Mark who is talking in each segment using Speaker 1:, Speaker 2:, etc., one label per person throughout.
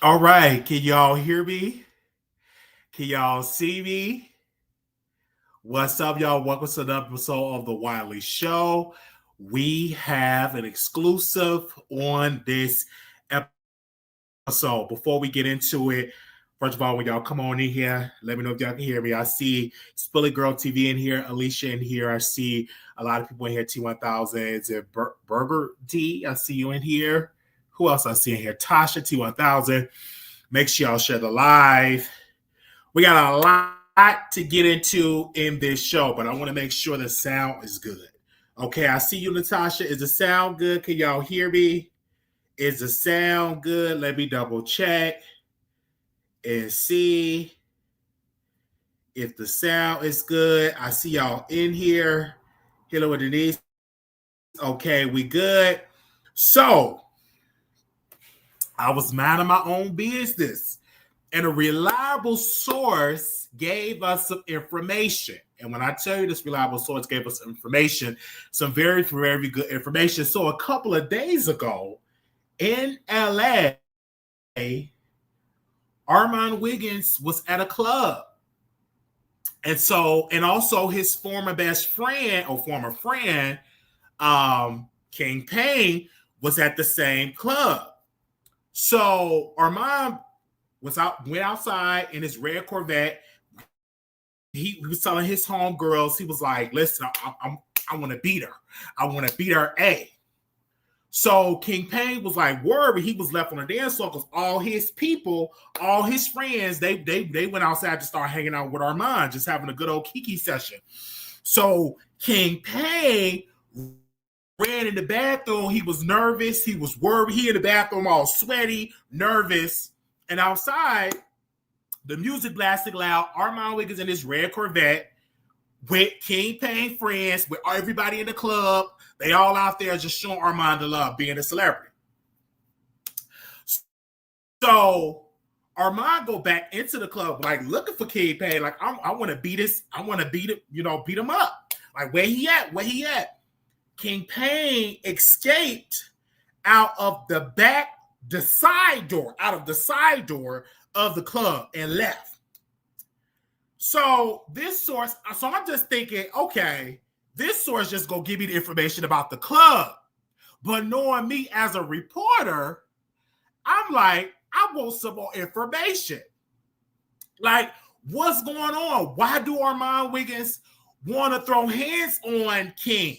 Speaker 1: All right, can y'all hear me? Can y'all see me? What's up, y'all? Welcome to another episode of the Wiley Show. We have an exclusive on this episode. Before we get into it, first of all, when y'all come on in here, let me know if y'all can hear me. I see Spilly Girl TV in here, Alicia in here. I see a lot of people in here, T1000s and Burger D. I see you in here. Who else I see in here? Tasha T1000. Make sure y'all share the live. We got a lot to get into in this show, but I want to make sure the sound is good. Okay, I see you, Natasha. Is the sound good? Can y'all hear me? Is the sound good? Let me double check and see if the sound is good. I see y'all in here. Hello, Denise. Okay, we good. So, I was minding my own business, and a reliable source gave us some information. And when I tell you this reliable source gave us information, some very, very good information. So a couple of days ago in LA, Armon Wiggins was at a club. And also his former best friend or former friend, King Payne, was at the same club. So Armand went outside in his red Corvette. He was telling his homegirls, he was like, listen, I want to beat her. I want to beat her A. So King Payne was like worried. He was left on the dance floor because all his people, all his friends, they went outside to start hanging out with Armand, just having a good old kiki session. So King Payne ran in the bathroom. He was nervous. He was worried. He in the bathroom all sweaty, nervous. And outside, the music blasting loud. Armon Wiggins in his red Corvette with King Payne friends, with everybody in the club. They all out there just showing Armand the love, being a celebrity. So Armand go back into the club, like looking for King Payne. Like, I want to beat this. I want to beat it, beat him up. Like, where he at? Where he at? King Payne escaped out of the side door of the club and left. So I'm just thinking, okay, this source just gonna give me the information about the club. But knowing me as a reporter, I'm like, I want some more information. Like, what's going on? Why do Armon Wiggins want to throw hands on King?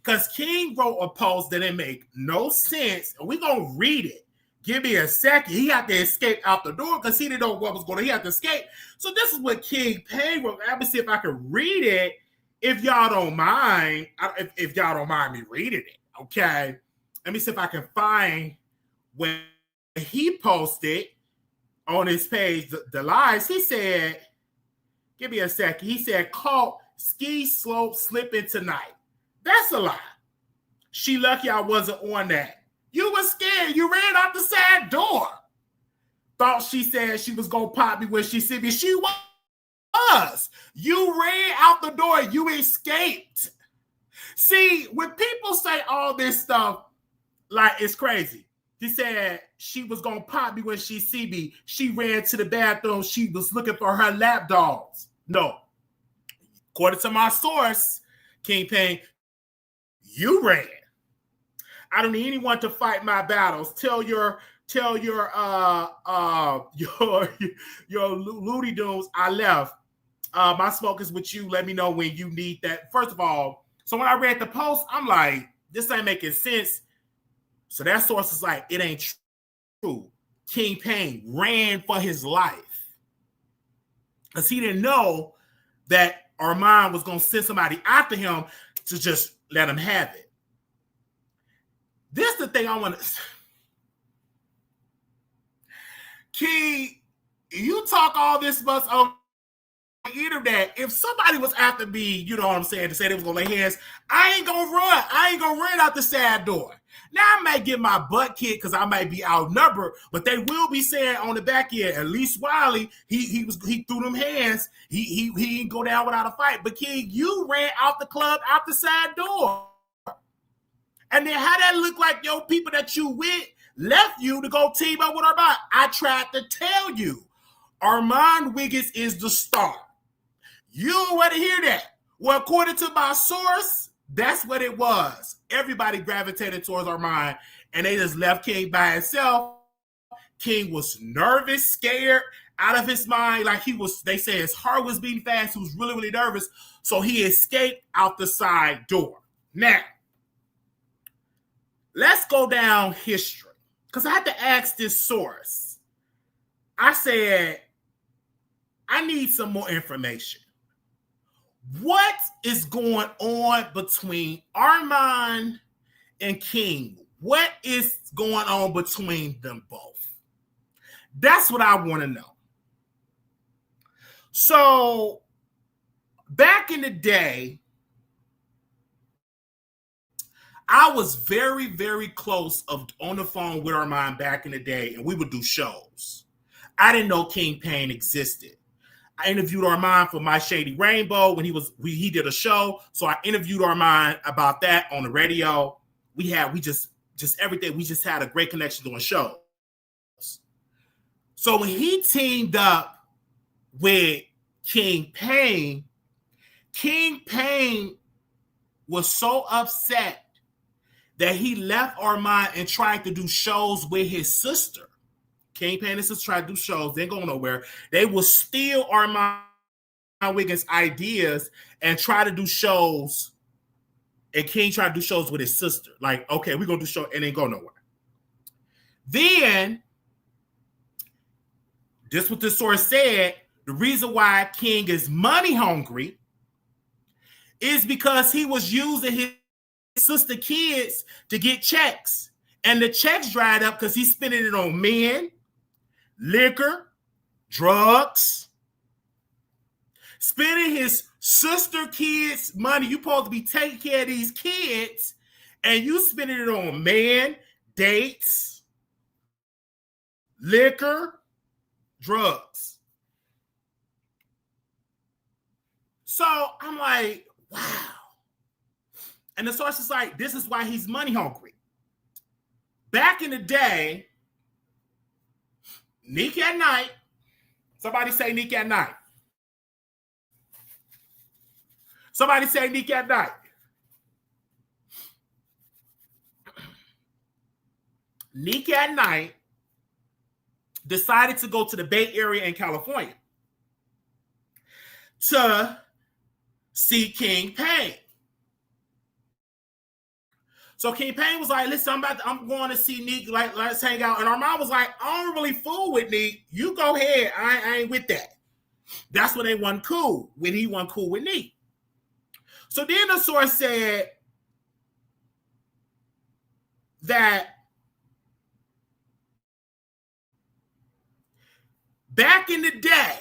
Speaker 1: Because King wrote a post that didn't make no sense. And we're going to read it. Give me a second. He had to escape out the door because he didn't know what was going on. He had to escape. So this is what King Payne wrote. Let me see if I can read it. If y'all don't mind, if y'all don't mind me reading it, okay? Let me see if I can find when he posted on his page the lies. He said, give me a second. He said, caught ski slope slipping tonight. That's a lie. She lucky I wasn't on that. You were scared. You ran out the side door. Thought she said she was going to pop me when she see me. She was. You ran out the door. You escaped. See, when people say all this stuff, like, it's crazy. He said she was going to pop me when she see me. She ran to the bathroom. She was looking for her lap dogs. No. According to my source, King Payne, you ran. I don't need anyone to fight my battles. Tell your Looney Tunes I left. My smoke is with you. Let me know when you need that. First of all, so when I read the post, I'm like, this ain't making sense. So that source is like, it ain't true. King Payne ran for his life because he didn't know that Armand was going to send somebody after him to just let him have it. This is the thing I want to... King, you talk all this much on the internet. If somebody was after me, you know what I'm saying, to say they was going to lay hands, I ain't going to run. I ain't going to run out the side door. Now, I might get my butt kicked because I might be outnumbered, but they will be saying on the back end, at least Wiley, he threw them hands. He didn't go down without a fight. But King, you ran out the club out the side door. And then how that look like your people that you with left you to go team up with Armon. I tried to tell you, Armon Wiggins is the star. You don't want to hear that. Well, according to my source, that's what it was. Everybody gravitated towards Armon, and they just left King by himself. King was nervous, scared, out of his mind. Like he was, they say his heart was beating fast. He was really, really nervous. So he escaped out the side door. Now, let's go down history. Because I had to ask this source. I said, I need some more information. What is going on between Armon and King? What is going on between them both? That's what I want to know. So, back in the day, I was very, very close on the phone with Armon back in the day, and we would do shows. I didn't know King Payne existed. I interviewed Armon for My Shady Rainbow when he did a show. So I interviewed Armon about that on the radio. We just everything. We just had a great connection doing shows. So when he teamed up with King Payne was so upset that he left Armon and tried to do shows with his sister. King Payne and his sister tried to do shows. They ain't going nowhere. They will steal Armon Wiggins' ideas and try to do shows. And King tried to do shows with his sister. Like, okay, we're going to do show and ain't go nowhere. Then, this is what the source said, the reason why King is money hungry is because he was using his sister kids to get checks. And the checks dried up because he's spending it on men, liquor, drugs, spending his sister kids' money. You supposed to be taking care of these kids, and you spending it on men, dates, liquor, drugs. So I'm like, wow. And the source is like, this is why he's money hungry. Back in the day, Nick at Night. Somebody say Nick at Night. Somebody say Nick at Night. Nick at Night decided to go to the Bay Area in California to see King Payne. So King Payne was like, listen, I'm going to see Neek, like, let's hang out. And Armon was like, I don't really fool with Neek. You go ahead. I ain't with that. That's when they wasn't cool. When he wasn't cool with Neek. So then the source said that back in the day,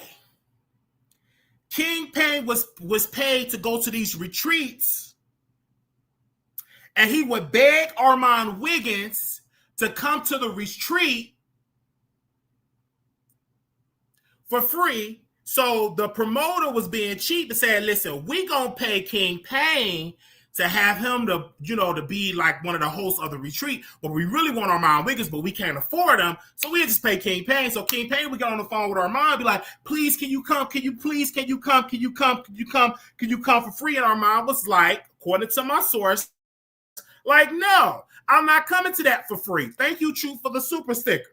Speaker 1: King Payne was paid to go to these retreats, and he would beg Armon Wiggins to come to the retreat for free. So the promoter was being cheap and said, listen, we gonna pay King Payne to have him to be like one of the hosts of the retreat, but we really want Armon Wiggins, but we can't afford him, so we just pay King Payne. So King Payne would get on the phone with Armon, be like, please, can you come? Can you come for free? And Armon was like, according to my source, like, no, I'm not coming to that for free. Thank you, Truth, for the super sticker.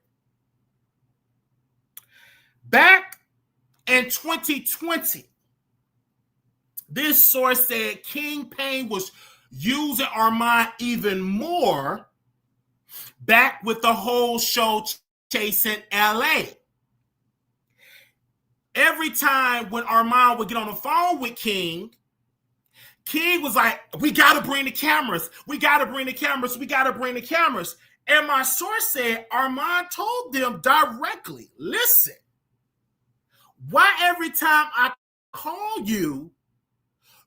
Speaker 1: Back in 2020, this source said King Payne was using Armon even more back with the whole show Chasing LA. Every time when Armon would get on the phone with King was like, we got to bring the cameras. We got to bring the cameras. We got to bring the cameras. And my source said Armon told them directly, listen, why every time I call you,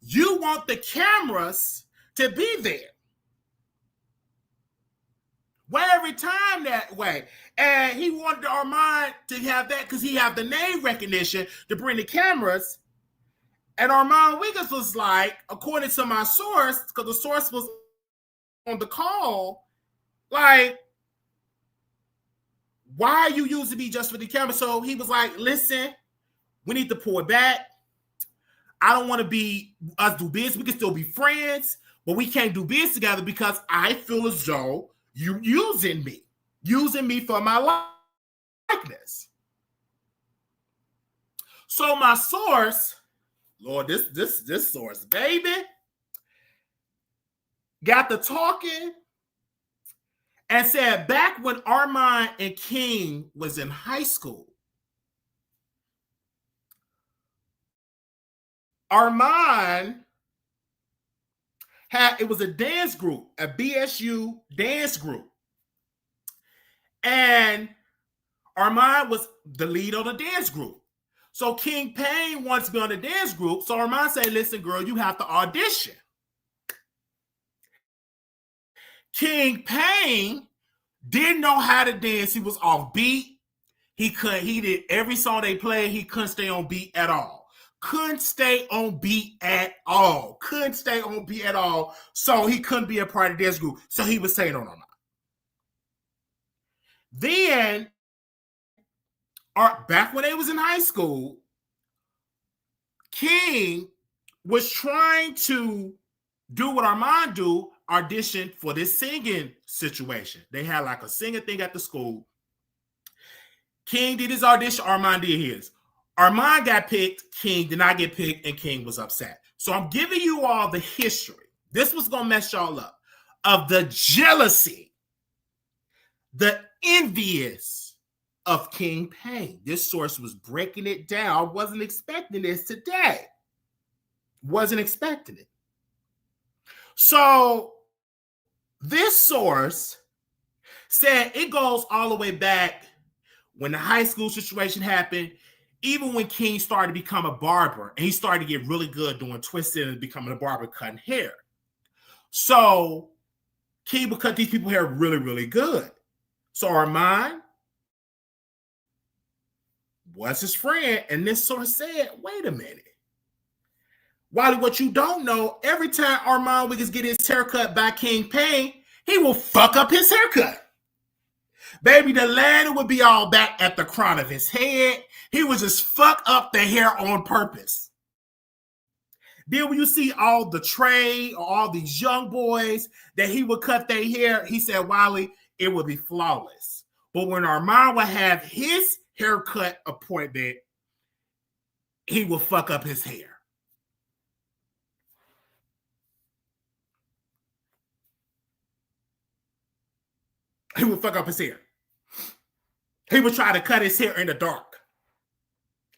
Speaker 1: you want the cameras to be there? Why every time that way? And he wanted Armon to have that because he have the name recognition to bring the cameras. And Armon Wiggins was like, according to my source, because the source was on the call, like, why are you using me just for the camera? So he was like, listen, we need to pull it back. I don't want to be us do business. We can still be friends, but we can't do business together because I feel as though you using me for my likeness. So my source, Lord, this source, baby, got to talking and said back when Armon and King was in high school, Armon it was a dance group, a BSU dance group. And Armon was the lead on the dance group. So King Payne wants to be on the dance group. So Armon said, listen, girl, you have to audition. King Payne didn't know how to dance. He was off beat. He did every song they played. He couldn't stay on beat at all. Couldn't stay on beat at all. So he couldn't be a part of this group. So he was saying, no. Then, back when they was in high school, King was trying to do what Armon do, audition for this singing situation. They had like a singing thing at the school. King did his audition, Armon did his. Armon got picked, King did not get picked, and King was upset. So I'm giving you all the history. This was going to mess y'all up. Of the jealousy, the envious of King Payne. This source was breaking it down. I wasn't expecting this today. Wasn't expecting it. So this source said it goes all the way back when the high school situation happened, even when King started to become a barber, and he started to get really good doing twisting and becoming a barber cutting hair. So King would cut these people's hair really, really good. So Armon was his friend, and this source said, wait a minute. Wiley, what you don't know, every time Armon Wiggins get his haircut by King Payne, he will fuck up his haircut. Baby, the lantern would be all back at the crown of his head. He would just fuck up the hair on purpose. Then when you see all the Trey or all these young boys that he would cut their hair, he said, Wiley, it would be flawless. But when Armon would have his haircut appointment, he would fuck up his hair. He would fuck up his hair. He would try to cut his hair in the dark.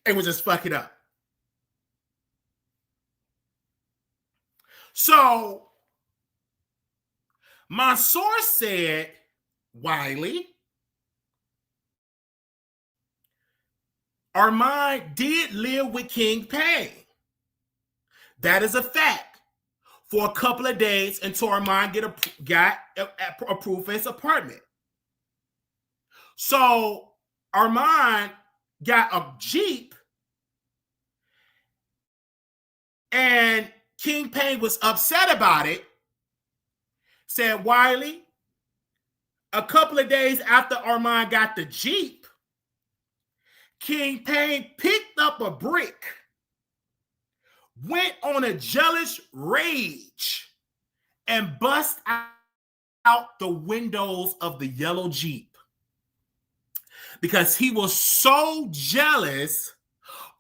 Speaker 1: It would just fuck it up. So my source said, Wiley, Armon did live with King Payne. That is a fact. For a couple of days until Armon got approved for his apartment. So Armon got a Jeep, and King Payne was upset about it. Said, Wiley, a couple of days after Armon got the Jeep, King Payne picked up a brick, went on a jealous rage, and bust out the windows of the yellow Jeep. Because he was so jealous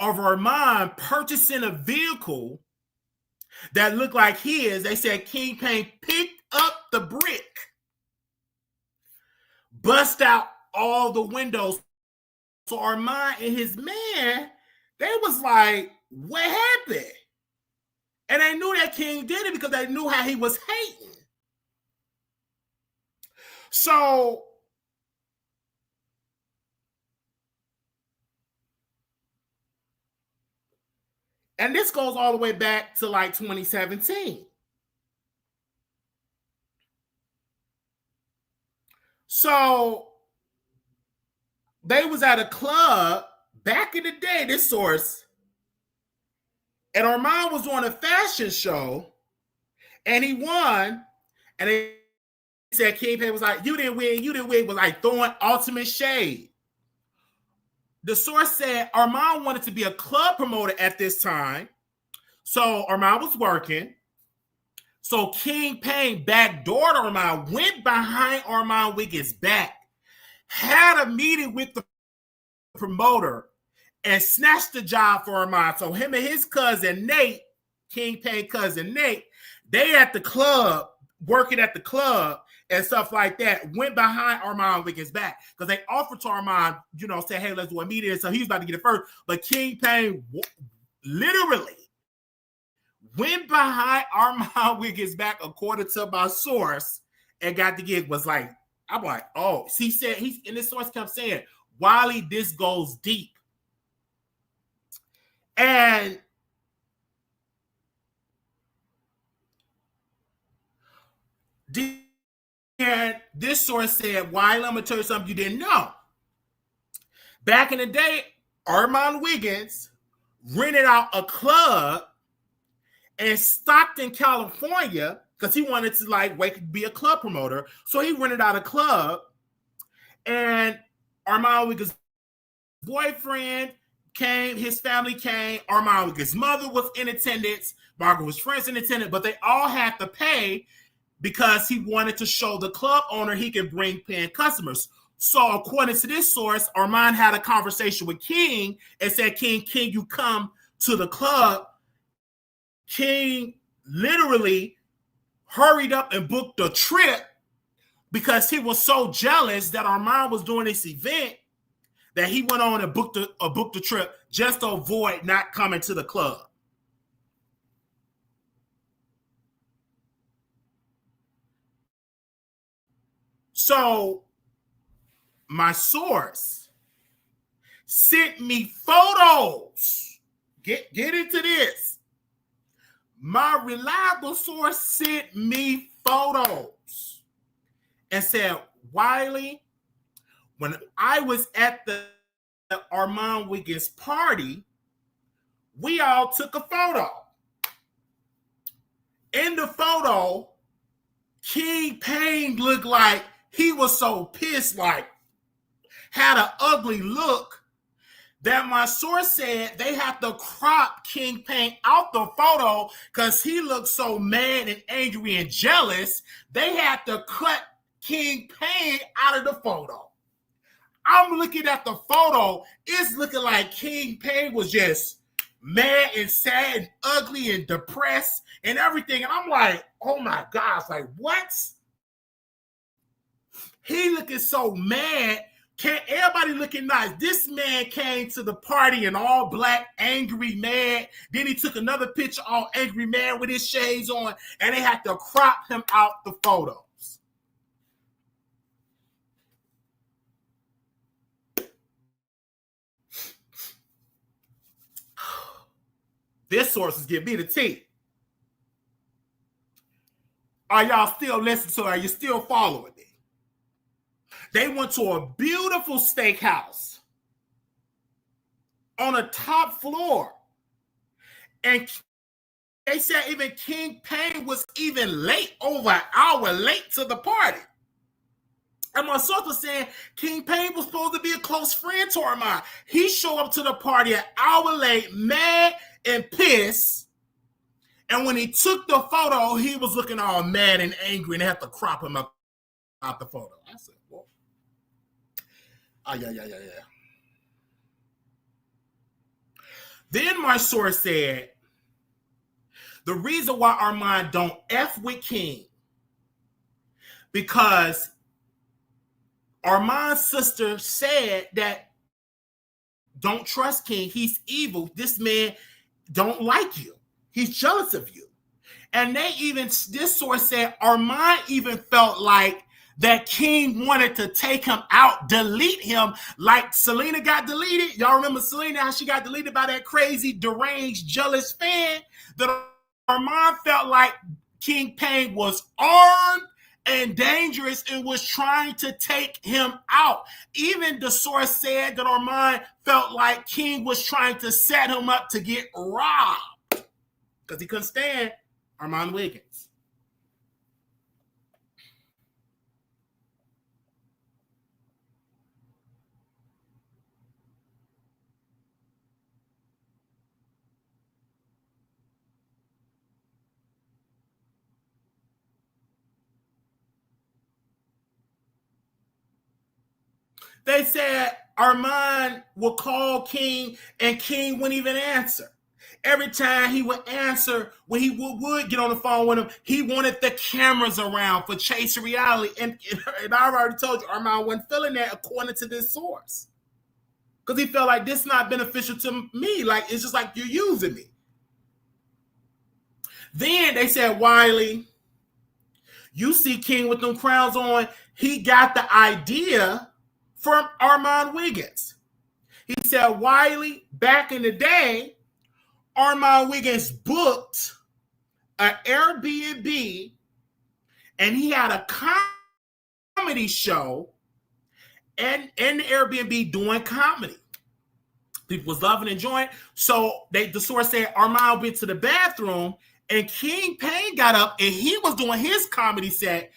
Speaker 1: of Armon purchasing a vehicle that looked like his. They said King Payne picked up the brick, bust out all the windows. So Armon and his man, they was like, what happened? And they knew that King did it because they knew how he was hating. So and this goes all the way back to like 2017. So they was at a club back in the day, this source, and Armon was on a fashion show, and he won, and they said King Payne was like, you didn't win, was like throwing ultimate shade. The source said Armon wanted to be a club promoter at this time. So Armon was working. So King Payne backdoored Armon, went behind Armon Wiggins' back, had a meeting with the promoter, and snatched the job for Armon. So him and his cousin Nate, King Payne cousin Nate, they at the club, working at the club and stuff like that, went behind Armon Wiggins' back because they offered to Armon, say, hey, let's do a meeting. So he was about to get it first. But King Payne literally went behind Armon Wiggins' back, according to my source, and got the gig. Was like, I'm like, oh, he said, and this source kept saying, Wiley, this goes deep. And this source said, Wiley, I'm going to tell you something you didn't know. Back in the day, Armon Wiggins rented out a club in Stockton, California, because he wanted to be a club promoter. So he rented out a club, and Armon Wiggins' boyfriend came, his family came, Armon Wiggins' mother was in attendance, Margaret was friends in attendance, but they all had to pay because he wanted to show the club owner he could bring paying customers. So according to this source, Armon had a conversation with King and said, King, you come to the club? King literally hurried up and booked a trip because he was so jealous that Armon was doing this event that he went on and booked a trip just to avoid not coming to the club. So my source sent me photos. Get into this. My reliable source sent me photos and said, Wiley, when I was at the Armon Wiggins party, we all took a photo. In the photo, King Payne looked like he was so pissed, had an ugly look, that my source said they have to crop King Payne out the photo because he looked so mad and angry and jealous. They had to cut King Payne out of the photo. I'm looking at the photo. It's looking like King Payne was just mad and sad and ugly and depressed and everything. And I'm like, oh my gosh, what? He looking so mad. Can't everybody looking nice? This man came to the party in all black, angry, mad. Then he took another picture all angry, mad with his shades on, and they had to crop him out the photos. This source is giving me the tea. Are y'all still listening to it? Are you still following me? They went to a beautiful steakhouse on a top floor. And they said even King Payne was even late, over an hour late to the party. And my source was saying King Payne was supposed to be a close friend to Armon. He showed up to the party an hour late, mad and pissed. And when he took the photo, he was looking all mad and angry, and they had to crop him up out the photo. I said, well, yeah. Then my source said, the reason why Armon don't F with King, because Armon's sister said that don't trust King. He's evil. This man don't like you. He's jealous of you. And this source said Armon even felt like that King wanted to take him out, delete him, like Selena got deleted. Y'all remember Selena, how she got deleted by that crazy, deranged, jealous fan? That Armon felt like King Payne was armed and dangerous and was trying to take him out. Even the source said that Armon felt like King was trying to set him up to get robbed because he couldn't stand Armon Wiggins. They said Armon would call King and King wouldn't even answer. Every time he would answer, when he would get on the phone with him, he wanted the cameras around for chasing reality. And I already told you, Armon wasn't feeling that according to this source. Because he felt like this is not beneficial to me. Like, it's just like you're using me. Then they said, Wiley, you see King with them crowns on. He got the idea from Armon Wiggins. He said, Wiley, back in the day, Armon Wiggins booked an Airbnb and he had a comedy show and in the Airbnb doing comedy. People was loving and enjoying. So the source said Armon went to the bathroom and King Payne got up and he was doing his comedy set.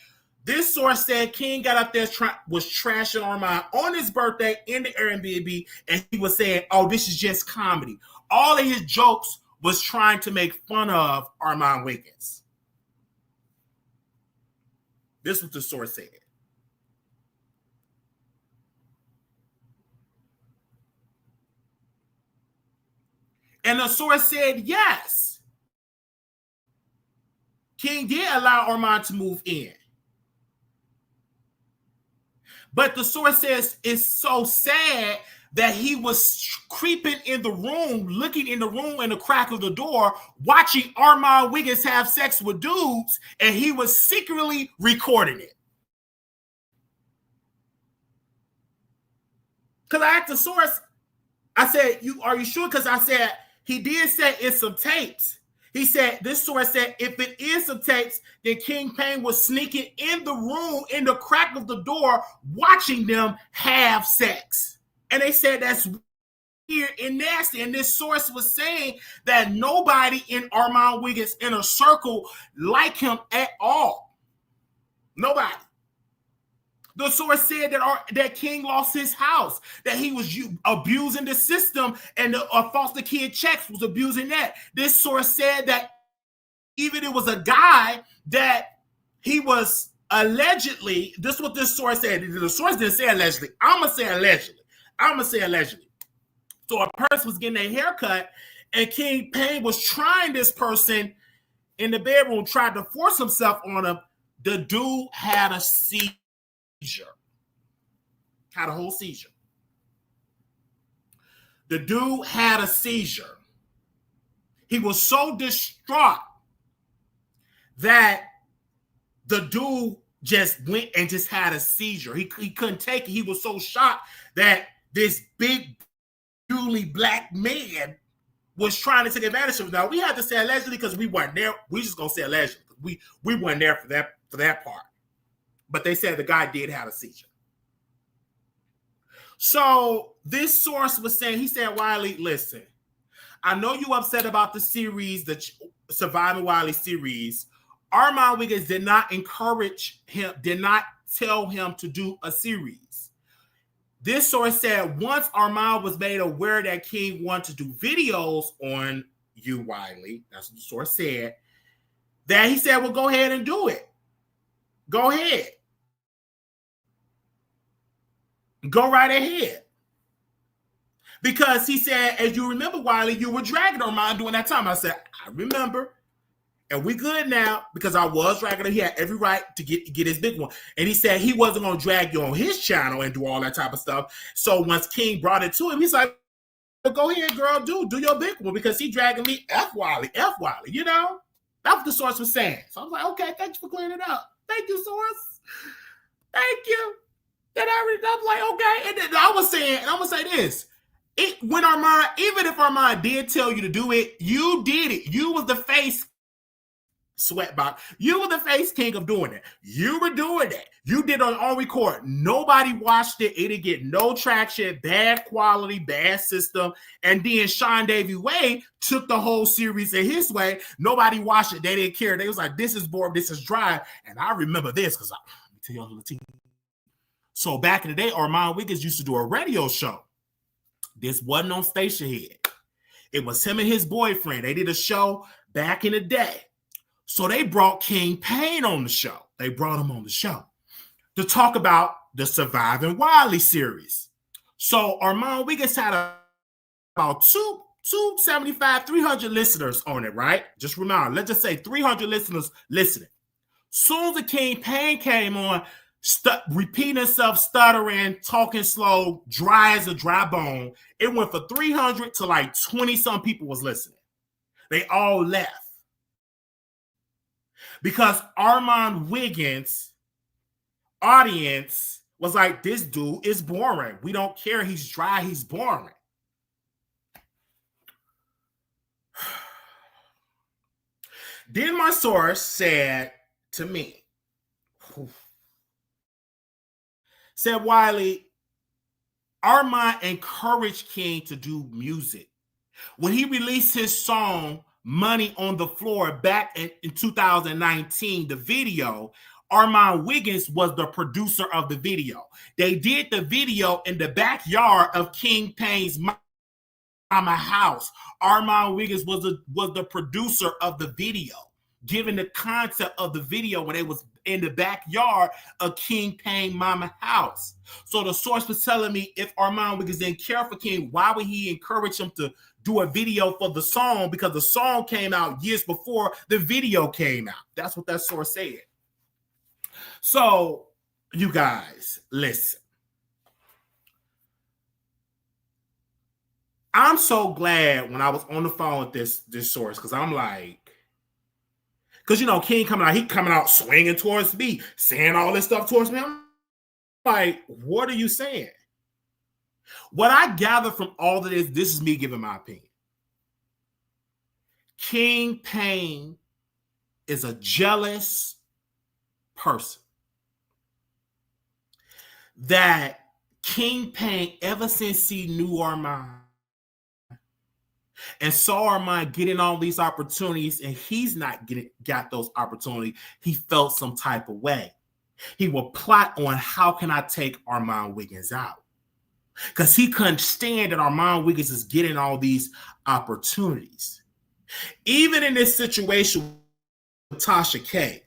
Speaker 1: This source said King got up there, was trashing Armon on his birthday in the Airbnb, and he was saying, oh, this is just comedy. All of his jokes was trying to make fun of Armon Wiggins. This is what the source said. And the source said, yes, King did allow Armon to move in. But the source says it's so sad that he was creeping in the room, looking in the room in the crack of the door, watching Armon Wiggins have sex with dudes, and he was secretly recording it. Because I asked the source, I said, are you sure? Because I said, he did say it's some tapes. He said, this source said, if it is some tapes, then King Payne was sneaking in the room, in the crack of the door, watching them have sex. And they said that's weird and nasty. And this source was saying that nobody in Armon Wiggins' inner circle liked him at all. Nobody. The source said that King lost his house, that he was abusing the system, and the foster kid checks was abusing that. This source said that even it was a guy that he was allegedly, this is what this source said. The source didn't say allegedly. I'm going to say allegedly. So a person was getting a haircut, and King Payne was trying this person in the bedroom, tried to force himself on him. The dude had a seizure. Had a whole seizure. The dude had a seizure. He was so distraught that the dude just went and just had a seizure. He couldn't take it. He was so shocked that this big, newly black man was trying to take advantage of him. Now, we had to say allegedly because we weren't there. We just going to say allegedly. We weren't there for that part. But they said the guy did have a seizure. So this source was saying, he said, Wiley, listen, I know you upset about the series, the Surviving Wiley series. Armon Wiggins did not encourage him, did not tell him to do a series. This source said once Armon was made aware that King wanted to do videos on you, Wiley, that's what the source said, that he said, well, go ahead and do it. Go ahead. Go right ahead. Because he said, as you remember, Wiley, you were dragging Armon during that time. I said, I remember. And we good now because I was dragging him. He had every right to get his big one. And he said he wasn't going to drag you on his channel and do all that type of stuff. So once King brought it to him, he's like, well, go ahead, girl, do your big one because he dragging me F Wiley, you know? That's what the source was saying. So I was like, okay, thanks for clearing it up. Thank you, source. Thank you. Then I was like, okay. And then I was saying, and I'm going to say this. When Armon, even if Armon did tell you to do it, you did it. You was the face sweatbox. You were the face king of doing it. You were doing it. You did it on record. Nobody watched it. It didn't get no traction, bad quality, bad system. And then Sean Davey Way took the whole series in his way. Nobody watched it. They didn't care. They was like, this is boring. This is dry. And I remember this because let me tell y'all the team. So back in the day, Armon Wiggins used to do a radio show. This wasn't on Stationhead. It was him and his boyfriend. They did a show back in the day. So they brought King Payne on the show. They brought him on the show to talk about the Surviving Wiley series. So Armon Wiggins had about 275, 300 listeners on it, right? Just remember, let's just say 300 listeners listening. Soon as the King Pain came on, repeating himself, stuttering, talking slow, dry as a dry bone, it went from 300 to like 20-some people was listening. They all left. Because Armon Wiggins' audience was like, this dude is boring. We don't care. He's dry. He's boring. Then my source said to me, said, Wiley, Armon encouraged King to do music. When he released his song, Money on the Floor, back in 2019, the video, Armon Wiggins was the producer of the video. They did the video in the backyard of King Pain's mama house. Armon Wiggins was the producer of the video, given the concept of the video when it was in the backyard of King Pain mama house. So the source was telling me if Armon Wiggins didn't care for King, why would he encourage him to do a video for the song? Because the song came out years before the video came out. That's what that source said. So you guys, listen. I'm so glad when I was on the phone with this source, because I'm like, because, you know, King he coming out swinging towards me, saying all this stuff towards me. I'm like, what are you saying? What I gather from all of this is me giving my opinion. King Pain is a jealous person. That King Pain, ever since he knew Armon and saw Armon getting all these opportunities and he's not got those opportunities, he felt some type of way. He will plot on how can I take Armon Wiggins out, because he couldn't stand that Armon Wiggins is getting all these opportunities. Even in this situation with Tasha K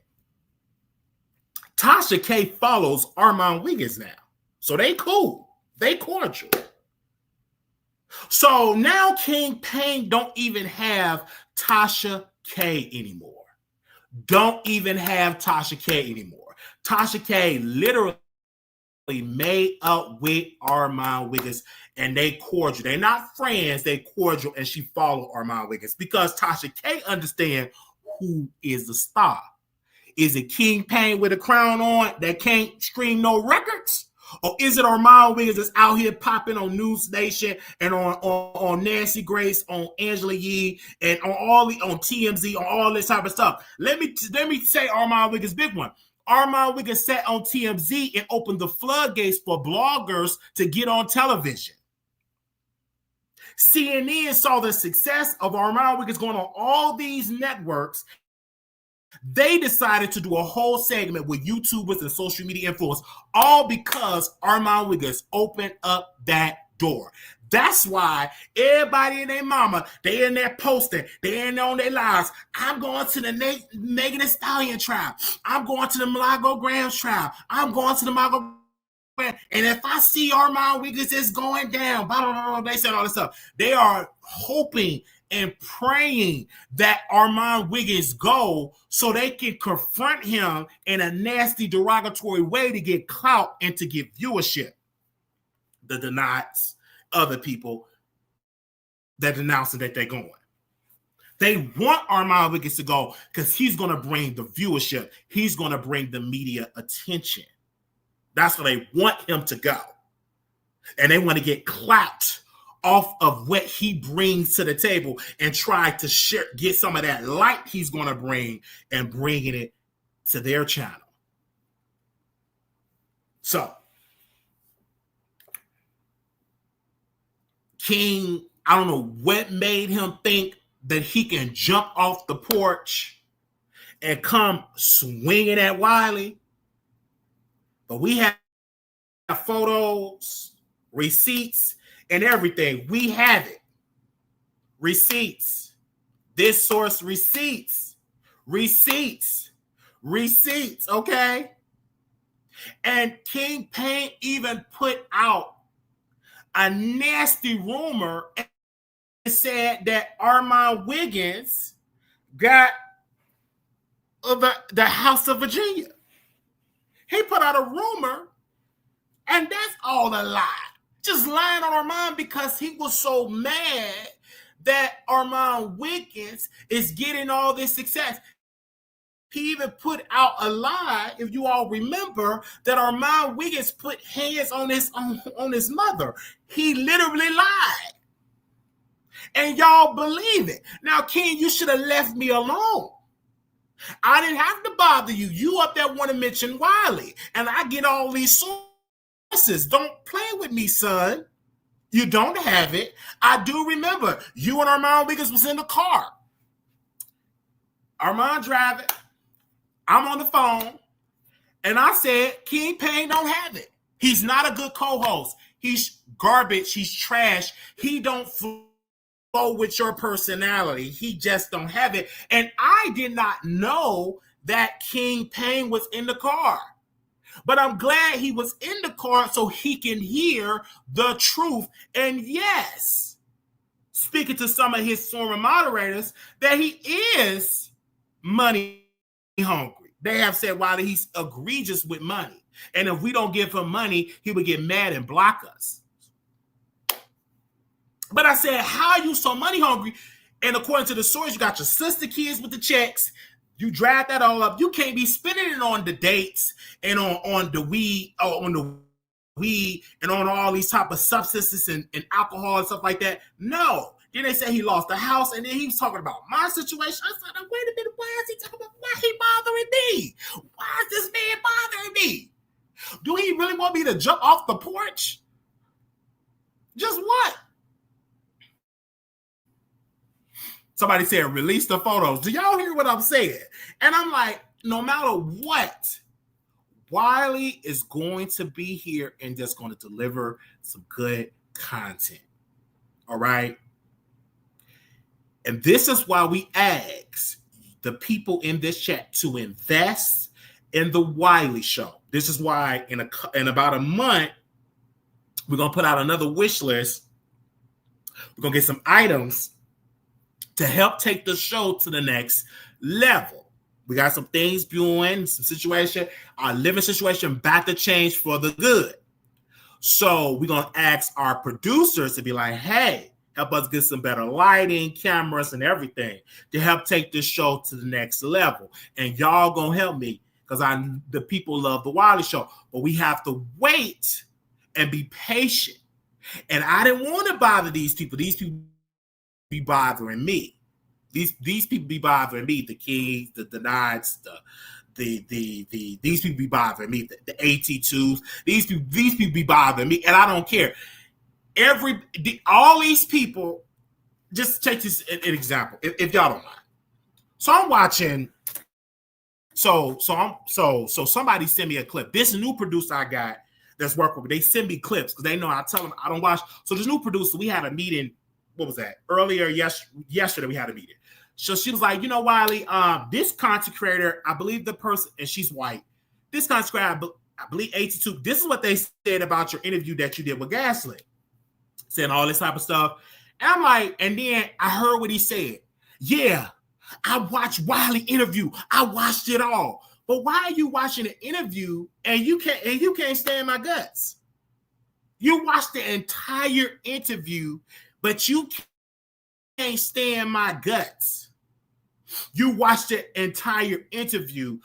Speaker 1: follows Armon Wiggins now. So they cool. They cordial. So now King Pain don't even have Tasha K anymore. Don't even have Tasha K anymore. Tasha K literally made up with Armon Wiggins, and they cordial. They're not friends, they cordial, and she followed Armon Wiggins because Tasha K understand who is the star. Is it King Pain with a crown on that can't stream no records? Or is it Armon Wiggins that's out here popping on News Nation and on Nancy Grace, on Angela Yee, and on TMZ, on all this type of stuff? Let me say Armon Wiggins' big one. Armon Wiggins sat on TMZ and opened the floodgates for bloggers to get on television. CNN saw the success of Armon Wiggins going on all these networks. They decided to do a whole segment with YouTubers and social media influencers, all because Armon Wiggins opened up that door. That's why everybody and their mama, they in there posting, they in there on their lives. I'm going to the Megan Thee Stallion trial. I'm going to the Malago Graham trial. I'm going to the Malago Graham. And if I see Armon Wiggins is going down, blah, blah, blah, blah, they said all this stuff. They are hoping and praying that Armon Wiggins go so they can confront him in a nasty, derogatory way to get clout and to get viewership. The denies other people that announcing that they're going. They want Armon Wiggins to go because he's going to bring the viewership. He's going to bring the media attention. That's why they want him to go. And they want to get clout off of what he brings to the table and try to get some of that light he's going to bring and bringing it to their channel. So, King, I don't know what made him think that he can jump off the porch and come swinging at Wiley. But we have photos, receipts, and everything. We have it. Receipts. This source receipts. Receipts. Receipts, okay? And King Payne even put out a nasty rumor and said that Armon Wiggins got the House of Virginia. He put out a rumor, and that's all a lie. Just lying on Armon because he was so mad that Armon Wiggins is getting all this success. He even put out a lie, if you all remember, that Armon Wiggins put hands on his mother. He literally lied. And y'all believe it. Now, King, you should have left me alone. I didn't have to bother you. You up there want to mention Wiley. And I get all these sources. Don't play with me, son. You don't have it. I do remember you and Armon Wiggins was in the car. Armon driving. I'm on the phone, and I said, King Payne don't have it. He's not a good co-host. He's garbage. He's trash. He don't flow with your personality. He just don't have it. And I did not know that King Payne was in the car. But I'm glad he was in the car so he can hear the truth. And yes, speaking to some of his former moderators, that he is money hungry. They have said, Wiley, he's egregious with money. And if we don't give him money, he would get mad and block us. But I said, how are you so money hungry? And according to the source, you got your sister kids with the checks. You drive that all up. You can't be spending it on the dates and on the weed, and on all these type of substances and alcohol and stuff like that. No. Then they say he lost the house, and then he was talking about my situation. I said, wait a minute, why is he talking about why he bothering me? Why is this man bothering me? Do he really want me to jump off the porch? Just what? Somebody said, release the photos. Do y'all hear what I'm saying? And I'm like, no matter what, Wiley is going to be here and just going to deliver some good content. All right? And this is why we ask the people in this chat to invest in the Wiley show. This is why in about a month, we're going to put out another wish list. We're going to get some items to help take the show to the next level. We got some things brewing, some situation, our living situation about to change for the good. So we're going to ask our producers to be like, hey, help us get some better lighting, cameras, and everything to help take this show to the next level. And y'all gonna help me because the people love the Wiley show. But we have to wait and be patient. And I didn't want to bother these people. These people be bothering me. These people be bothering me. The Kings, the Knights, these people be bothering me. The AT2s. These people be bothering me, and I don't care. All these people, just take this an example, if y'all don't mind. So I'm watching. So somebody sent me a clip. This new producer I got that's working with me, they send me clips because they know I tell them I don't watch. So this new producer, we had a meeting. What was that? Earlier yesterday we had a meeting. So she was like, Wiley, this content creator, I believe the person, and she's white. This content creator, I believe 82. This is what they said about your interview that you did with Gaslit. Saying all this type of stuff. And I'm like, and then I heard what he said. Yeah, I watched Wiley interview. I watched it all. But why are you watching an interview and you can't stand my guts? You watched the entire interview, but you can't stand my guts. You watched the entire interview,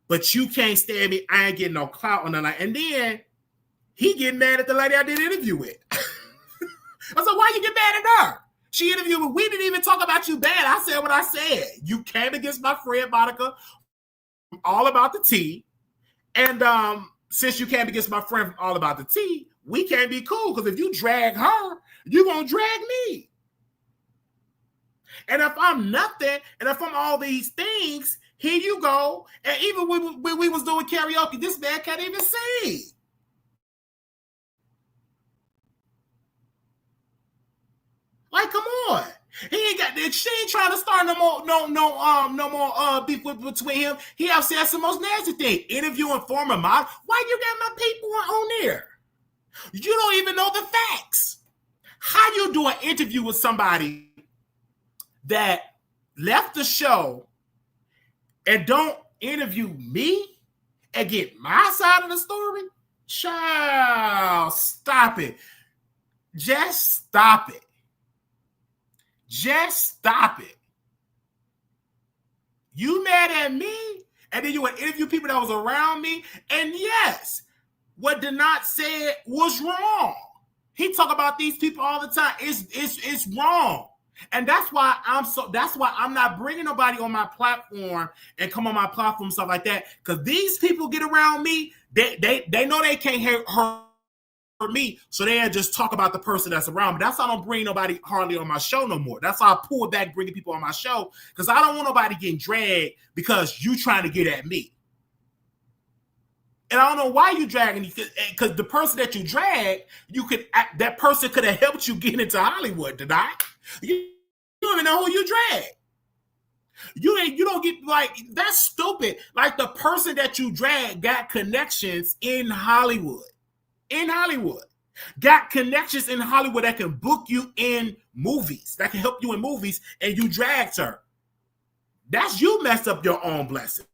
Speaker 1: but you can't stand me. I ain't getting no clout on the night. And then he get mad at the lady I did an interview with. I said, why you get mad at her? She interviewed me. We didn't even talk about you bad. I said what I said. You came against my friend Monica from All About the Tea. And since you came against my friend from All About the Tea, we can't be cool. Because if you drag her, you're going to drag me. And if I'm nothing, and if I'm all these things, here you go. And even when we was doing karaoke, this man can't even sing. Like, come on. He ain't got she ain't trying to start no more beef between him. He have said the most nasty thing. Interviewing former model. Why you got my people on there? You don't even know the facts. How you do an interview with somebody that left the show and don't interview me and get my side of the story? Child, stop it. Just stop it. Just stop it. You mad at me? And then you would interview people that was around me? And yes, what Denat said was wrong. He talk about these people all the time. It's wrong. And that's why I'm not bringing nobody on my platform and come on my platform and stuff like that. Because these people get around me, they know they can't hurt me, so they just talk about the person that's around me. That's why I don't bring nobody hardly on my show no more. That's why I pull back bringing people on my show, because I don't want nobody getting dragged because you trying to get at me. And I don't know why you dragging me, because the person that you drag, that person could have helped you get into Hollywood tonight. You don't even know who you drag. You don't get, like, that's stupid. Like, the person that you drag got connections in Hollywood. Got connections in Hollywood that can book you in movies, that can help you in movies, and you dragged her. That's you messed up your own blessing.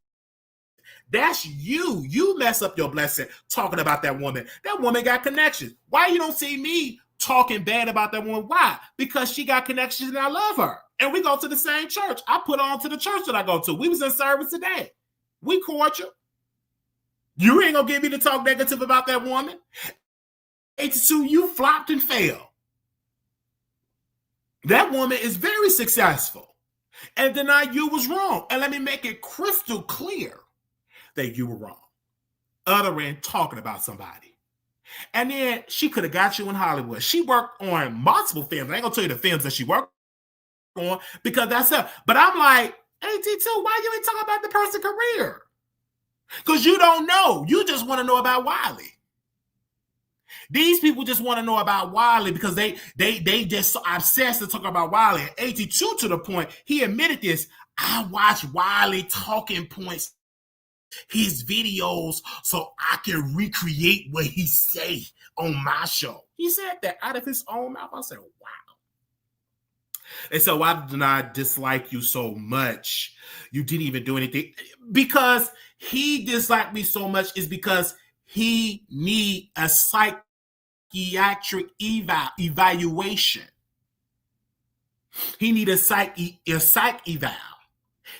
Speaker 1: That's you. You mess up your blessing talking about that woman. That woman got connections. Why you don't see me talking bad about that woman? Why? Because she got connections and I love her. And we go to the same church. I put her on to the church that I go to. We was in service today. We cordial. You ain't gonna get me to talk negative about that woman. 82, you flopped and failed. That woman is very successful. And then you was wrong. And let me make it crystal clear that you were wrong. Other than talking about somebody. And then she could have got you in Hollywood. She worked on multiple films. I ain't gonna tell you the films that she worked on because that's her. But I'm like, 82, why you ain't talking about the person's career? Because you don't know. You just want to know about Wiley. These people just want to know about Wiley because they just so obsessed to talk about Wiley. 82 to the point, he admitted this. I watch Wiley talking points, his videos, so I can recreate what he say on my show. He said that out of his own mouth. I said, wow. And so why did I dislike you so much? You didn't even do anything. Because he disliked me so much is because he need a psychiatric evaluation. He need a psych eval.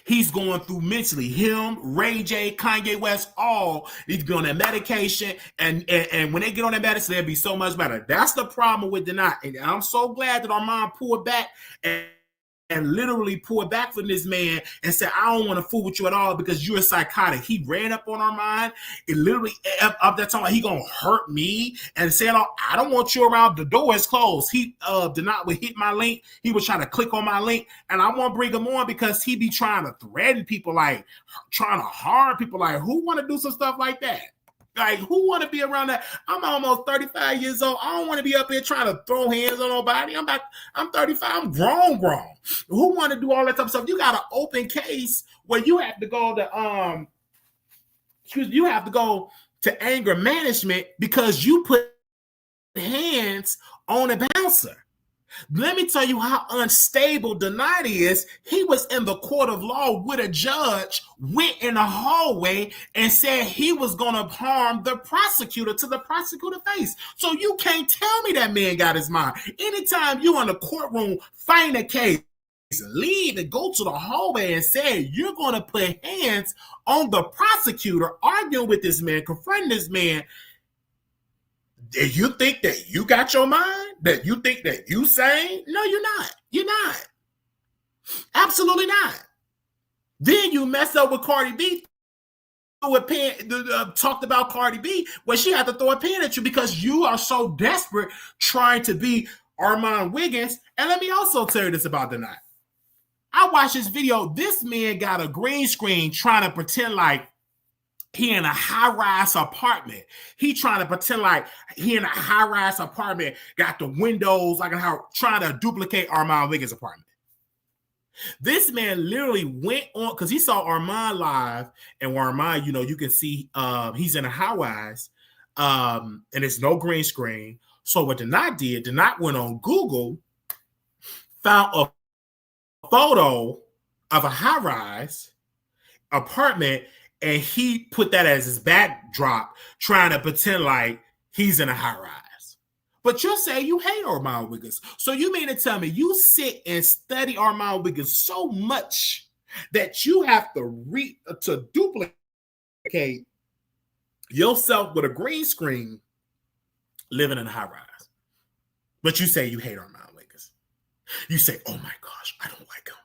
Speaker 1: He's going through mentally. Him, Ray J, Kanye West, all need to be on that medication. And when they get on that medicine, they'll be so much better. That's the problem with Denat. And I'm so glad that Armon pulled back and literally pulled back from this man and said, I don't want to fool with you at all because you're a psychotic. He ran up on Armon. It literally, up that time, he going to hurt me and said, I don't want you around. The door is closed. He did not hit my link. He was trying to click on my link. And I won't bring him on because he be trying to threaten people, like trying to harm people. Like, who want to do some stuff like that? Like, who want to be around that? I'm almost 35 years old. I don't want to be up here trying to throw hands on nobody. I'm 35. I'm grown. Who want to do all that type of stuff? You got an open case where you have to go to anger management because you put hands on a bouncer. Let me tell you how unstable Denat is. He was in the court of law with a judge, went in the hallway and said he was going to harm the prosecutor to the prosecutor's face. So you can't tell me that man got his mind. Anytime you in the courtroom fighting a case, leave and go to the hallway and say you're going to put hands on the prosecutor, arguing with this man, confronting this man. Do you think that you got your mind? That you think that you sane? No, you're not. You're not. Absolutely not. Then you mess up with Cardi B. Talked about Cardi B where she had to throw a pen at you because you are so desperate trying to be Armon Wiggins. And let me also tell you this about Denat. I watched this video. This man got a green screen trying to pretend like he in a high-rise apartment. He trying to pretend like he in a high-rise apartment, got the windows, like how trying to duplicate Armon Wiggins' apartment. This man literally went on because he saw Armon live, and Armon, you can see he's in a high rise, and it's no green screen. So what Denat went on Google, found a photo of a high rise apartment, and he put that as his backdrop, trying to pretend like he's in a high rise. But you'll say you hate Armon Wiggins. So you mean to tell me you sit and study Armon Wiggins so much that you have to duplicate yourself with a green screen living in a high rise. But you say you hate Armon Wiggins. You say, oh my gosh, I don't like him.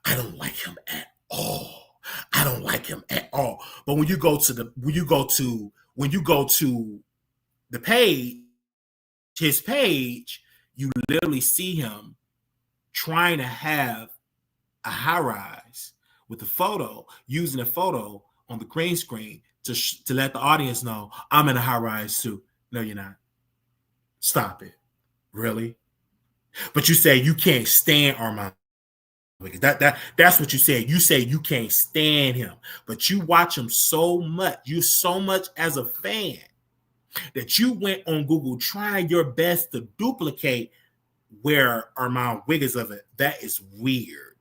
Speaker 1: I don't like him at all. I don't like him at all. But when you go to the page, his page, you literally see him trying to have a high rise with the photo, using a photo on the green screen to let the audience know I'm in a high rise too. No, you're not. Stop it. Really? But you say you can't stand Armon. That's what you said. You say you can't stand him, but you watch him so much. You so much as a fan that you went on Google trying your best to duplicate where Armon Wiggins of it. That is weird.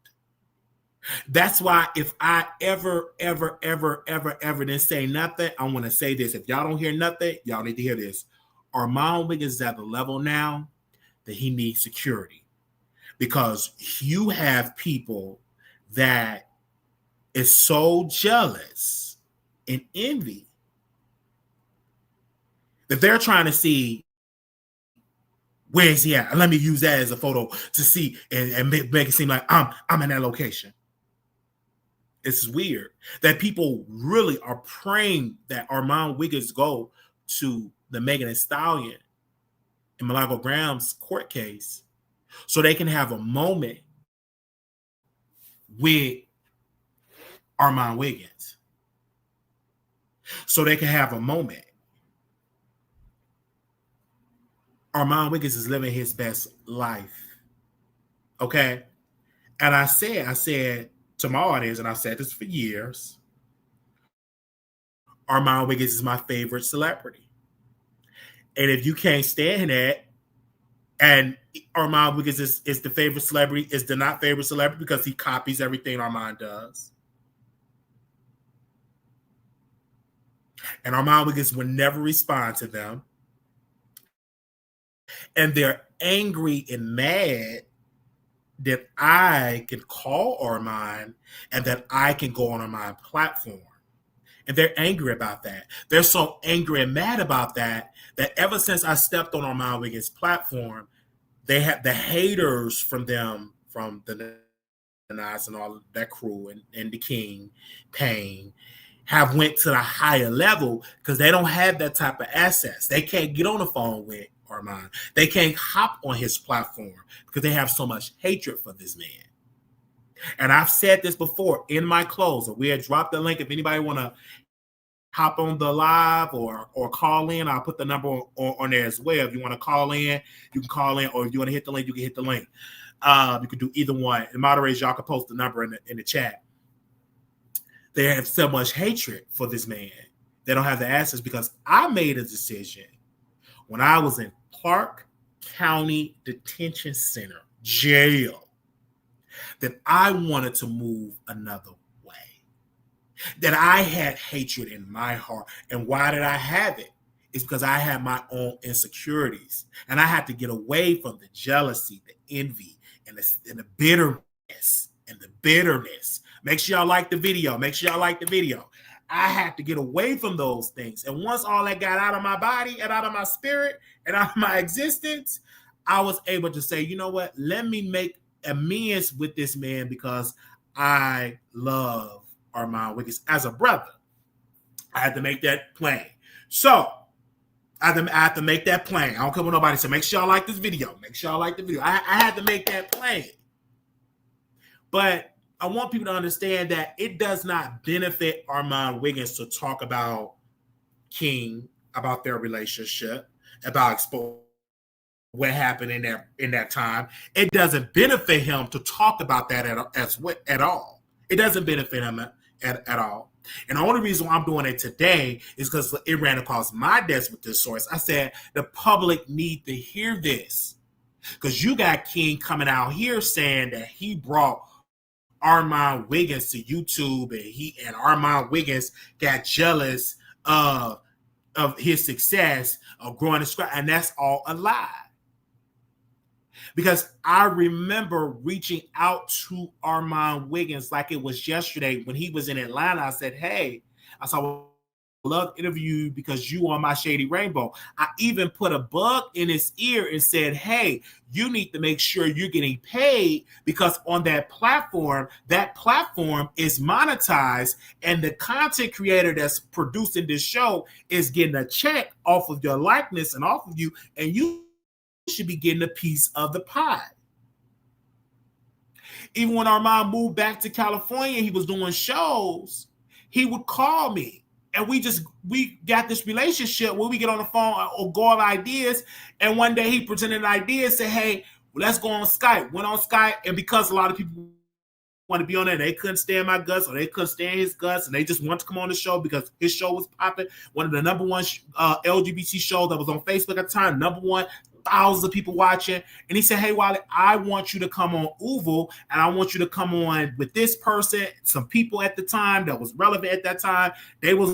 Speaker 1: That's why if I ever didn't say nothing, I want to say this. If y'all don't hear nothing, y'all need to hear this. Armon Wiggins is at the level now that he needs security, because you have people that is so jealous and envy that they're trying to see where is he at. And let me use that as a photo to see and make it seem like I'm in that location. It's weird that people really are praying that Armon Wiggins go to the Megan Thee Stallion and Malago Graham's court case so they can have a moment with Armon Wiggins. So they can have a moment. Armon Wiggins is living his best life. Okay? And I said to my audience, and I've said this for years, Armon Wiggins is my favorite celebrity. And if you can't stand that, and Armon Wiggins is the favorite celebrity, is the not favorite celebrity because he copies everything Armon does. And Armon Wiggins would never respond to them. And they're angry and mad that I can call Armon and that I can go on Armon platform. And they're angry about that. They're so angry and mad about that ever since I stepped on Armon Wiggins' platform, they have the haters from them, from the Nas and all of that crew and the King, Payne, have went to the higher level because they don't have that type of access. They can't get on the phone with Armon. They can't hop on his platform because they have so much hatred for this man. And I've said this before in my close. We had dropped the link. If anybody want to hop on the live or call in, I'll put the number on there as well. If you want to call in, you can call in, or if you want to hit the link, you can hit the link. You can do either one. The moderators, y'all can post the number in the chat. They have so much hatred for this man. They don't have the access because I made a decision when I was in Clark County Detention Center, jail, that I wanted to move another way, that I had hatred in my heart. And why did I have it? It's because I had my own insecurities, and I had to get away from the jealousy, the envy, and the bitterness, Make sure y'all like the video. I had to get away from those things. And once all that got out of my body and out of my spirit and out of my existence, I was able to say, you know what? Let me make amends with this man because I love Armon Wiggins as a brother. I had to make that plain. So I had to make that plain. I don't care what nobody said. Make sure y'all like this video. I had to make that plain. But I want people to understand that it does not benefit Armon Wiggins to talk about King, about their relationship, about exposing what happened in that time, it doesn't benefit him to talk about that at all. It doesn't benefit him at all. And the only reason why I'm doing it today is because it ran across my desk with this source. I said the public need to hear this, because you got King coming out here saying that he brought Armon Wiggins to YouTube, and Armon Wiggins got jealous of his success of growing the scratch, and that's all a lie. Because I remember reaching out to Armon Wiggins like it was yesterday when he was in Atlanta. I said, hey, I said, I would love to interview you because you on my Shady Rainbow. I even put a bug in his ear and said, hey, you need to make sure you're getting paid, because on that platform is monetized, and the content creator that's producing this show is getting a check off of your likeness and off of you, and you should be getting a piece of the pie. Even when Armon moved back to California, he was doing shows, he would call me, and we got this relationship where we get on the phone or go over ideas. And one day he presented an idea, said, hey, let's go on Skype. Went on Skype, and because a lot of people want to be on there, they couldn't stand my guts, or they couldn't stand his guts, and they just wanted to come on the show because his show was popping. One of the number one LGBT shows that was on Facebook at the time, number one, thousands of people watching. And he said, hey, Wiley, I want you to come on Uval, and I want you to come on with this person, some people at the time that was relevant at that time. They was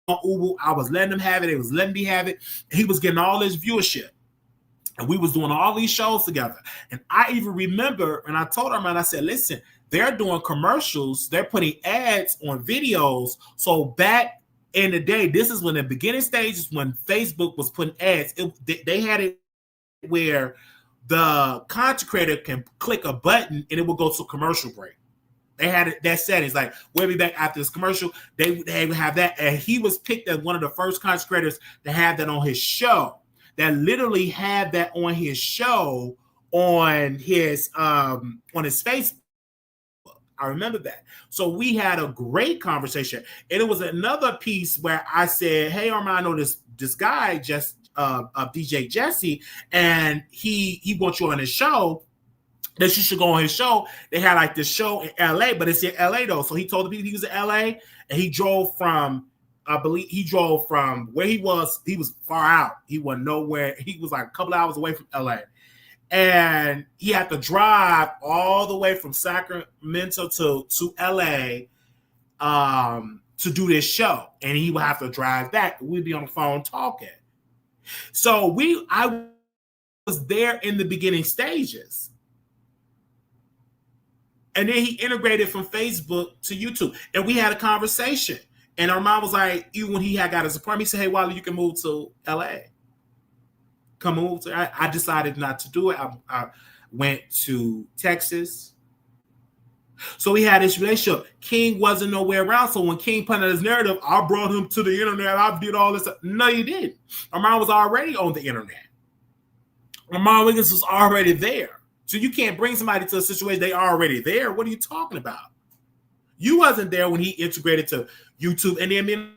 Speaker 1: on Uval. I was letting them have it. They was letting me have it. He was getting all this viewership. And we was doing all these shows together. And I even remember, and I told him, and I said, listen, they're doing commercials. They're putting ads on videos. So back in the day, this is when the beginning stages, when Facebook was putting ads, they had it where the content creator can click a button and it will go to a commercial break. They had it, that settings, like we'll be back after this commercial. They would have that. And he was picked as one of the first content creators to have that on his show. That literally had that on his show on his Facebook. I remember that. So we had a great conversation. And it was another piece where I said, hey, Armon, I know this guy, DJ Jesse, and he wants you on his show, that you should go on his show. They had like this show in LA, but it's in LA though. So he told the people he was in LA, and he drove from, I believe he drove from where he was far out. He wasn't nowhere. He was like a couple hours away from LA. And he had to drive all the way from Sacramento to LA to do this show. And he would have to drive back. We'd be on the phone talking. So I was there in the beginning stages. And then he integrated from Facebook to YouTube. And we had a conversation. And our mom was like, even when he had got his apartment, he said, hey, Wiley, you can move to LA. Come move to. I decided not to do it. I went to Texas. So we had this relationship. King wasn't nowhere around. So when King put out his narrative, I brought him to the internet. I did all this. No, you didn't. Armon was already on the internet. Armon Wiggins was already there. So you can't bring somebody to a situation they already there. What are you talking about? You wasn't there when he integrated to YouTube. And then me and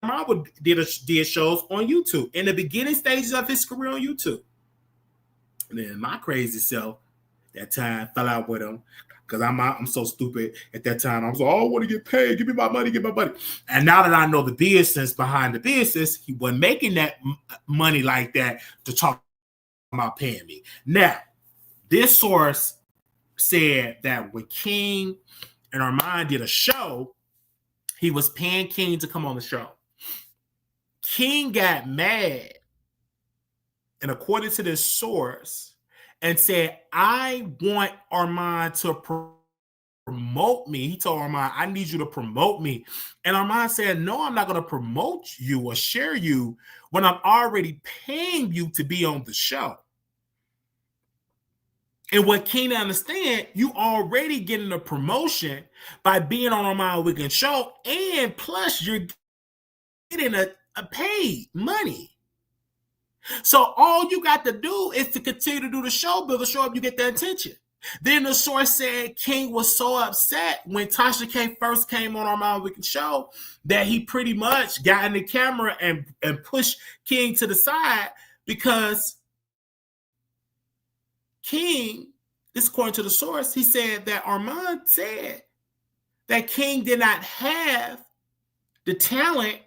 Speaker 1: Armon did shows on YouTube in the beginning stages of his career on YouTube. And then my crazy self that time fell out with him because I'm so stupid at that time. I was like, oh, I want to get paid. Give me my money. Give me my money. And now that I know the business behind the business, he wasn't making that money like that to talk about paying me. Now, this source said that when King and Armon did a show, he was paying King to come on the show. King got mad, and according to this source, and said, I want Armon to promote me. He told Armon, I need you to promote me. And Armon said, no, I'm not going to promote you or share you when I'm already paying you to be on the show. And what King understand, you already getting a promotion by being on Armon Wiggins show, and plus you're getting a paid money. So all you got to do is to continue to do the show, build a show up, you get the attention. Then the source said King was so upset when Tasha K first came on Armon Wiggins show that he pretty much got in the camera and pushed King to the side because King, this according to the source, he said that Armon said that King did not have the talent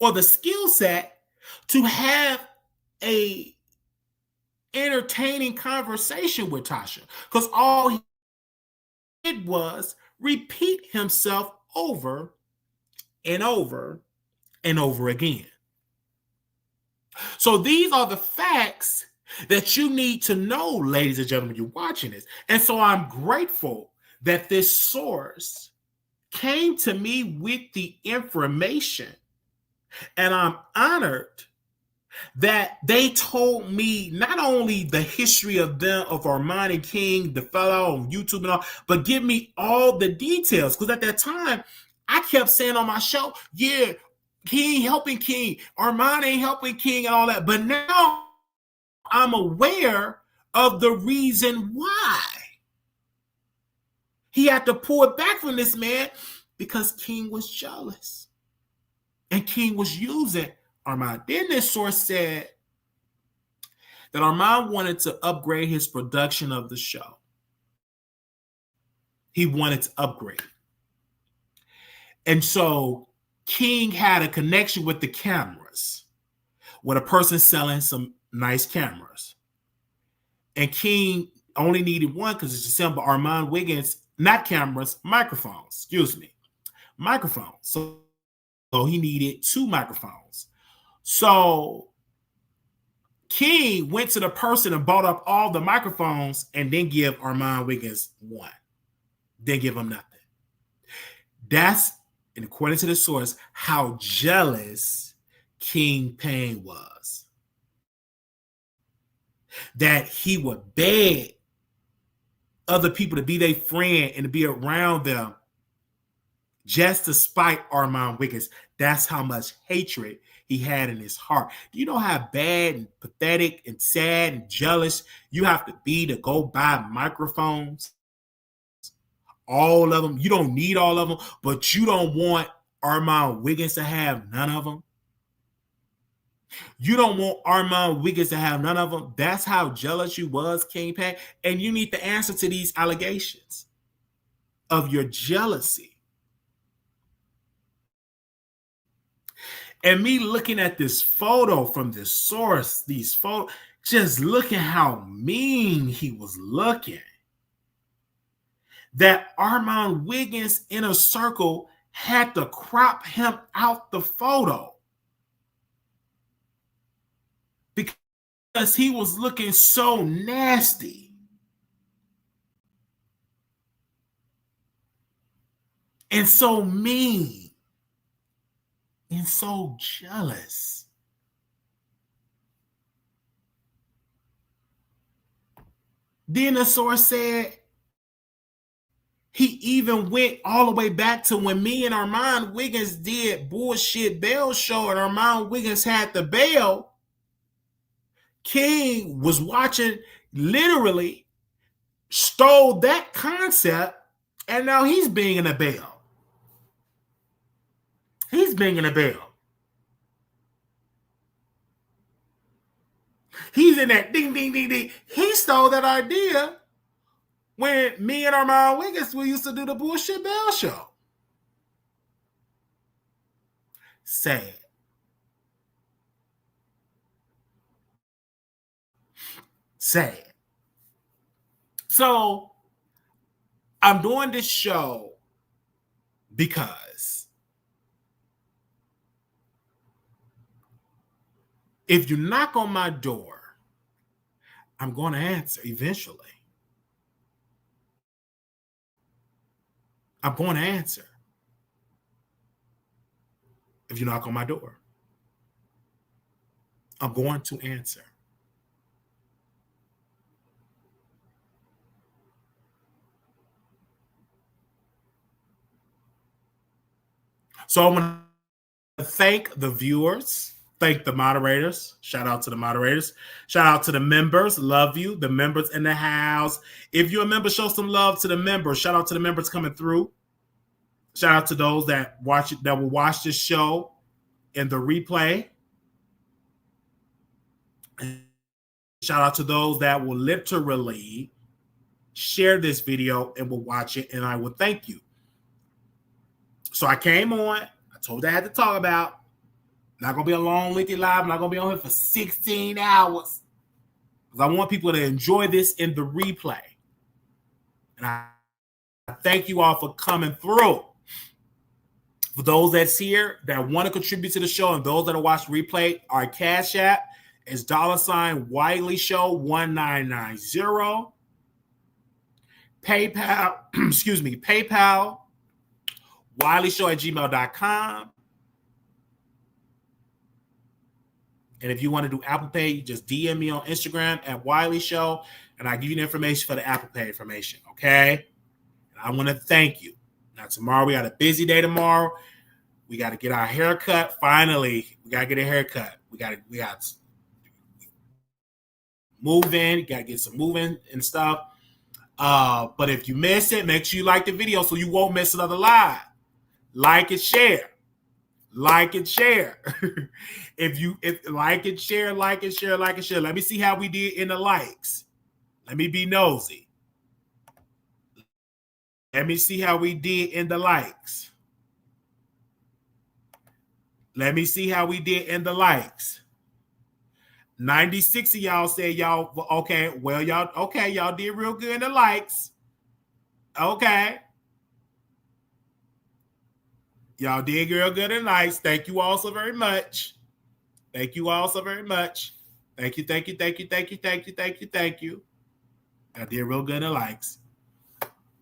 Speaker 1: or the skill set to have a entertaining conversation with Tasha, because all he did was repeat himself over and over and over again. So these are the facts that you need to know, ladies and gentlemen, you're watching this. And so I'm grateful that this source came to me with the information. And I'm honored that they told me not only the history of them, of Armon and King, the fellow on YouTube and all, but give me all the details. Because at that time, I kept saying on my show, yeah, King helping King, Armon ain't helping King and all that. But now I'm aware of the reason why he had to pull it back from this man, because King was jealous. And King was using Armon. Then this source said that Armon wanted to upgrade his production of the show. He wanted to upgrade. And so King had a connection with the cameras, with a person selling some nice cameras. And King only needed one because it's simple. Armon Wiggins, not cameras, microphones. Microphones. So he needed 2 microphones. So King went to the person and bought up all the microphones and then give Armon Wiggins 1. Then give him nothing. That's, and according to the source, how jealous King Payne was. That he would beg other people to be their friend and to be around them just to spite Armon Wiggins. That's how much hatred he had in his heart. Do you know how bad and pathetic and sad and jealous you have to be to go buy microphones? All of them. You don't need all of them, but you don't want Armon Wiggins to have none of them. You don't want Armon Wiggins to have none of them. That's how jealous you was, King Payne. And you need the answer to these allegations of your jealousy. And me looking at this photo from this source, these photos, just looking how mean he was looking. That Armon Wiggins' inner circle had to crop him out the photo because he was looking so nasty. And so mean. And so jealous. Then the source said he even went all the way back to when me and Armon Wiggins did bullshit bail show and Armon Wiggins had the bail. King was watching, literally stole that concept, and now he's bringing a bail. He's bringing a bail. He's in that ding, ding, ding, ding. He stole that idea when me and Armon Wiggins, we used to do the bullshit bail show. Sad. Sad. So I'm doing this show because if you knock on my door, I'm going to answer eventually. I'm going to answer if you knock on my door. I'm going to answer. So I want to thank the viewers, thank the moderators. Shout out to the moderators. Shout out to the members. Love you. The members in the house. If you're a member, show some love to the members. Shout out to the members coming through. Shout out to those that watch it, that will watch this show in the replay. Shout out to those that will literally share this video and will watch it, and I will thank you. So I came on. I told you I had to talk about. Not going to be a long, lengthy live. I'm not going to be on here for 16 hours. Because I want people to enjoy this in the replay. And I thank you all for coming through. For those that's here that want to contribute to the show and those that are watching replay, our Cash App is $Wiley Show 1990. PayPal, PayPal, WileyShow@gmail.com. And if you want to do Apple Pay, you just DM me on Instagram at Wiley Show, and I'll give you the information for the Apple Pay information, okay? And I want to thank you. Now, tomorrow, we got a busy day tomorrow. We got to get our hair cut. Finally, we got to get a haircut. We got to move in. Got to get some moving and stuff. But if you miss it, make sure you like the video so you won't miss another live. Like and share. Like and share. If like and share, like and share, like and share. Let me see how we did in the likes. Let me be nosy. Let me see how we did in the likes. Let me see how we did in the likes. 96 of y'all said y'all, okay, well, y'all did real good in the likes. Okay. Y'all did real good in likes. Thank you all so very much. Thank you all so very much. Thank you, thank you, thank you, thank you, thank you, thank you, thank you. Y'all did real good in likes.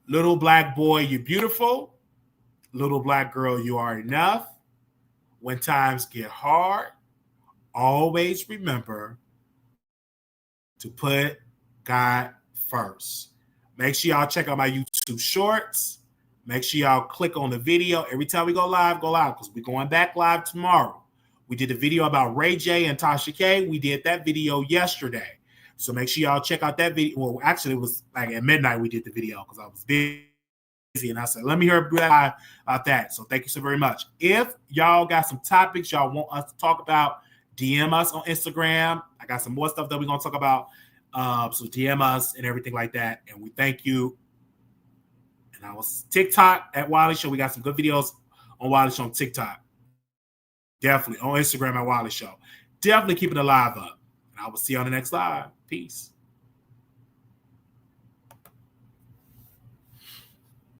Speaker 1: Little black boy, you're beautiful. Little black girl, you are enough. When times get hard, always remember to put God first. Make sure y'all check out my YouTube shorts. Make sure y'all click on the video. Every time we go live because we're going back live tomorrow. We did a video about Ray J and Tasha K. We did that video yesterday. So make sure y'all check out that video. Well, actually, it was like at midnight we did the video because I was busy. And I said, let me hear live about that. So thank you so very much. If y'all got some topics y'all want us to talk about, DM us on Instagram. I got some more stuff that we're going to talk about. So DM us and everything like that. And we thank you. And I was TikTok at Wiley Show. We got some good videos on Wiley Show on TikTok. Definitely on Instagram at Wiley Show. Definitely keeping the live up. And I will see you on the next live. Peace.